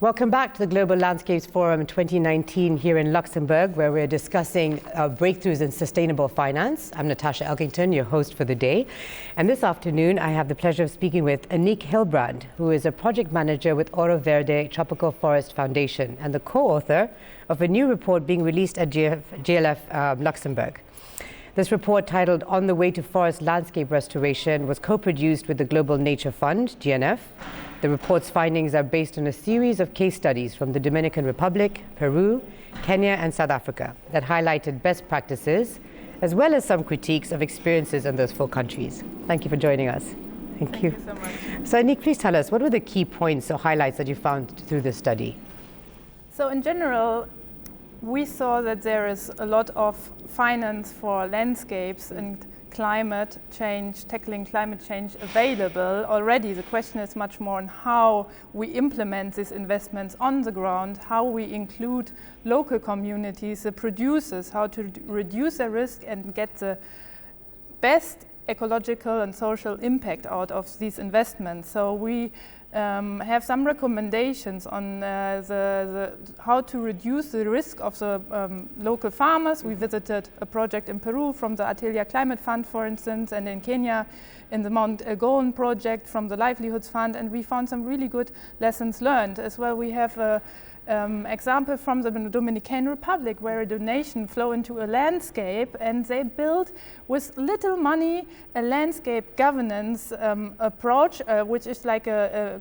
Welcome back to the Global Landscapes Forum 2019 here in Luxembourg, where we're discussing breakthroughs in sustainable finance. I'm Natasha Elkington, your host for the day. And this afternoon, I have the pleasure of speaking with Anique Hillbrand, who is a project manager with Oro Verde Tropical Forest Foundation and the co-author of a new report being released at GLF Luxembourg. This report, titled On the Way to Forest Landscape Restoration, was co-produced with the Global Nature Fund, GLF. The report's findings are based on a series of case studies from the Dominican Republic, Peru, Kenya, and South Africa that highlighted best practices, as well as some critiques of experiences in those four countries. Thank you for joining us. Thank you so much. So, Anique, please tell us, what were the key points or highlights that you found through this study? So in general, we saw that there is a lot of finance for landscapes and climate change, tackling climate change available already. The question is much more on how we implement these investments on the ground, how we include local communities, the producers, how to reduce their risk and get the best ecological and social impact out of these investments. So we have some recommendations on how to reduce the risk of the local farmers. We visited a project in Peru from the Atelia Climate Fund, for instance, and in Kenya in the Mount Elgon project from the Livelihoods Fund, and we found some really good lessons learned. As well, we have a example from the Dominican Republic where a donation flow into a landscape, and they built with little money a landscape governance approach, which is like a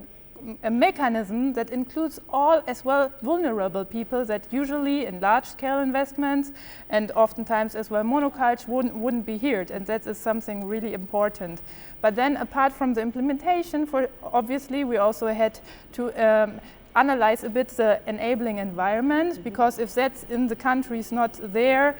mechanism that includes all as well vulnerable people that usually in large scale investments and oftentimes as well monoculture wouldn't be here, and that is something really important. But then apart from the implementation, obviously we also had to analyze a bit the enabling environment, because if that's in the countries not there,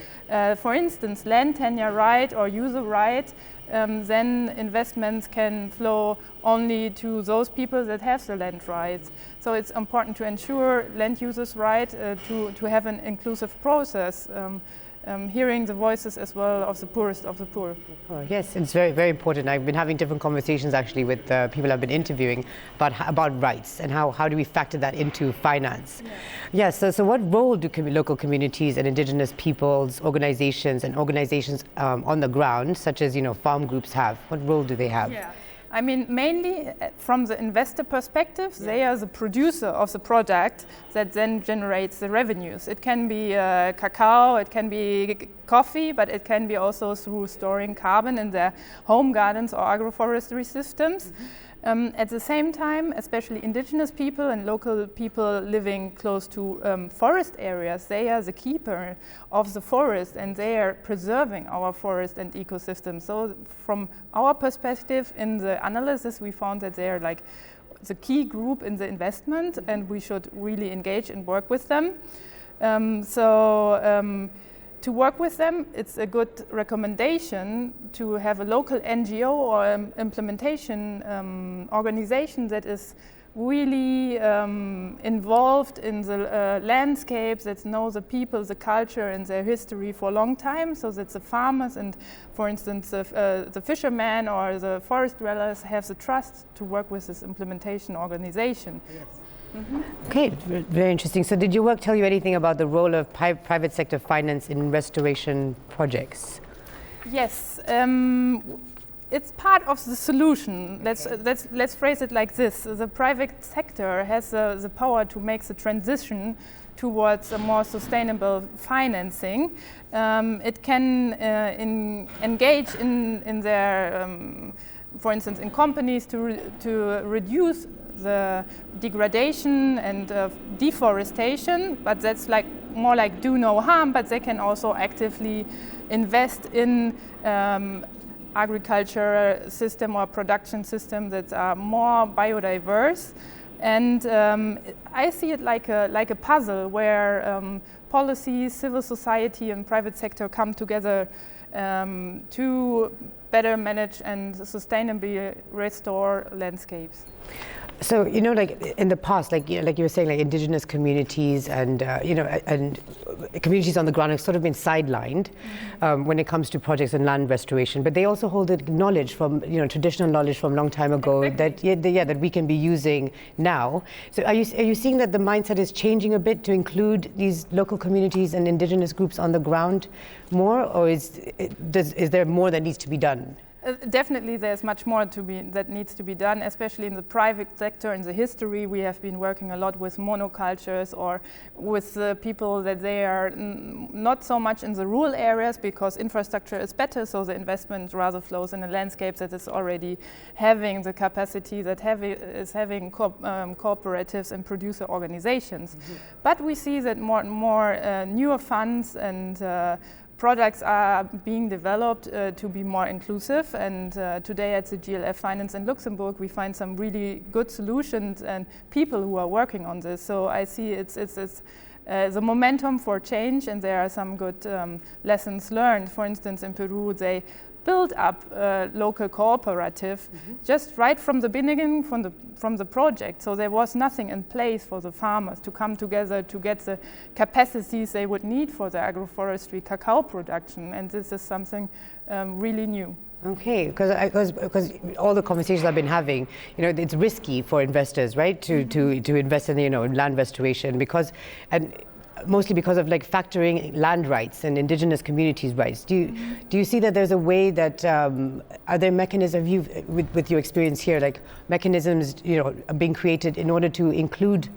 for instance, land tenure right or user right, then investments can flow only to those people that have the land rights. So it's important to ensure land users' right to have an inclusive process. Hearing the voices as well of the poorest of the poor. Oh, yes, it's very, very important. I've been having different conversations actually with people I've been interviewing about rights and how do we factor that into finance. So what role do local communities and indigenous peoples, organizations on the ground, such as farm groups have? What role do they have? Yeah. I mean, mainly from the investor perspective, they are the producer of the product that then generates the revenues. It can be cacao, it can be coffee, but it can be also through storing carbon in their home gardens or agroforestry systems. At the same time, especially indigenous people and local people living close to forest areas, they are the keeper of the forest and they are preserving our forest and ecosystem. So from our perspective in the analysis, we found that they are like the key group in the investment and we should really engage and work with them. To work with them, it's a good recommendation to have a local NGO or implementation organization that is really involved in the landscapes, that know the people, the culture and their history for a long time, so that the farmers and, for instance, the fishermen or the forest dwellers have the trust to work with this implementation organization. Yes. Mm-hmm. Okay, very interesting. So did your work tell you anything about the role of private sector finance in restoration projects? Yes, it's part of the solution. Let's phrase it like this. The private sector has the power to make the transition towards a more sustainable financing. It can engage in their, for instance, in companies to reduce the degradation and deforestation, but that's like more like do no harm, but they can also actively invest in agriculture system or production system that are more biodiverse. And I see it like a puzzle where policy, civil society and private sector come together to better manage and sustainably restore landscapes. So, like in the past, like you were saying, like indigenous communities and, and communities on the ground have sort of been sidelined when it comes to projects and land restoration, but they also hold the knowledge from, traditional knowledge from a long time ago that we can be using now. So are you seeing that the mindset is changing a bit to include these local communities and indigenous groups on the ground more, or is there more that needs to be done? Definitely there's much more that needs to be done, especially in the private sector. In the history, we have been working a lot with monocultures or with the people that they are not so much in the rural areas because infrastructure is better, so the investment rather flows in a landscape that is already having the capacity that is having cooperatives and producer organizations. Mm-hmm. But we see that more and more newer funds and products are being developed to be more inclusive, and today at the GLF Finance in Luxembourg we find some really good solutions and people who are working on this. So I see it's the momentum for change, and there are some good lessons learned. For instance, in Peru they build up a local cooperative just right from the beginning, from the project. So there was nothing in place for the farmers to come together to get the capacities they would need for the agroforestry cacao production, and this is something really new. Okay, because all the conversations I've been having, it's risky for investors, right, to invest in land restoration mostly because of like factoring land rights and indigenous communities' rights. Do you see that there's a way that are there mechanisms with your experience here, like mechanisms are being created in order to include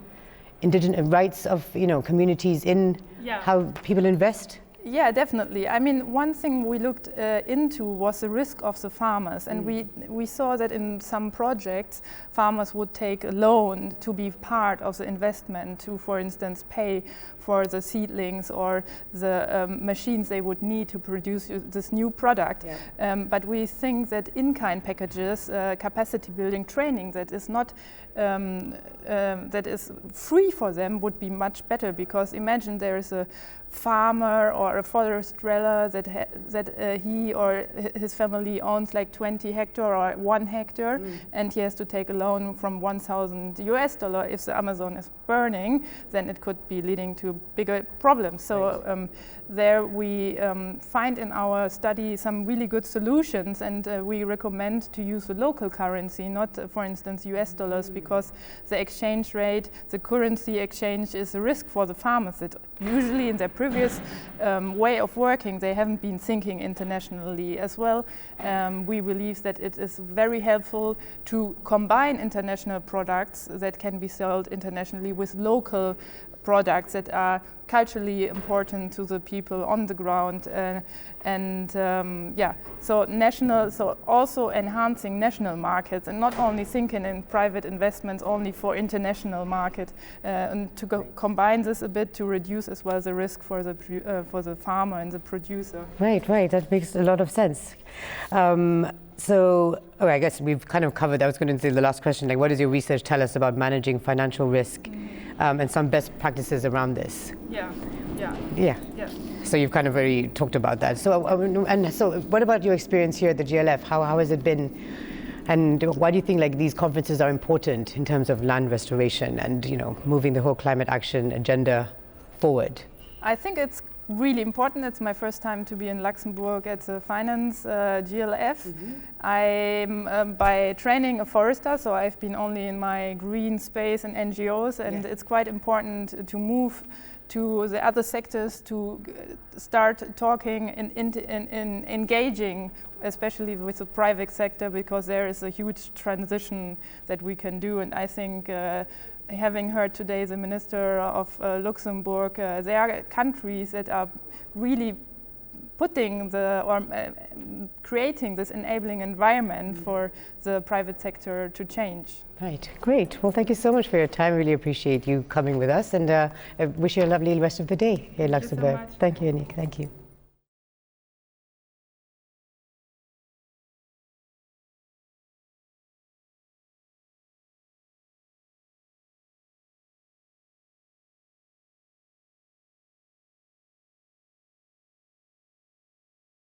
indigenous rights of communities in how people invest? Yeah, definitely. I mean, one thing we looked into was the risk of the farmers, and we saw that in some projects, farmers would take a loan to be part of the investment to, for instance, pay for the seedlings or the machines they would need to produce this new product. Yeah. But we think that in-kind packages, capacity building training that is not that is free for them would be much better, because imagine there is a farmer or a forest dweller that he or his family owns like 20 hectares or 1 hectare, and he has to take a loan from $1,000. If the Amazon is burning, then it could be leading to bigger problems. So there we find in our study some really good solutions, and we recommend to use the local currency, not for instance US dollars, because the exchange rate, the currency exchange is a risk for the farmers that usually in their previous way of working they haven't been thinking internationally as well. We believe that it is very helpful to combine international products that can be sold internationally with local products that are culturally important to the people on the ground, so also enhancing national markets and not only thinking in private investments only for international market, and to combine this a bit to reduce as well the risk for the farmer and the producer. Right, that makes a lot of sense. I guess we've kind of covered, I was going to say the last question, like what does your research tell us about managing financial risk and some best practices around this? Yeah. So you've kind of already talked about that. So what about your experience here at the GLF? How has it been? And why do you think like these conferences are important in terms of land restoration and moving the whole climate action agenda forward? I think it's really important. It's my first time to be in Luxembourg at the Finance GLF. I'm by training a forester, so I've been only in my green space and NGOs, and it's quite important to move to the other sectors to start talking and engaging, especially with the private sector, because there is a huge transition that we can do. And I think having heard today the Minister of Luxembourg, there are countries that are really putting creating this enabling environment for the private sector to change. Right, great. Well, thank you so much for your time. Really appreciate you coming with us, and I wish you a lovely rest of the day here in Luxembourg. Thank you so much. Thank you, Anique. Thank you.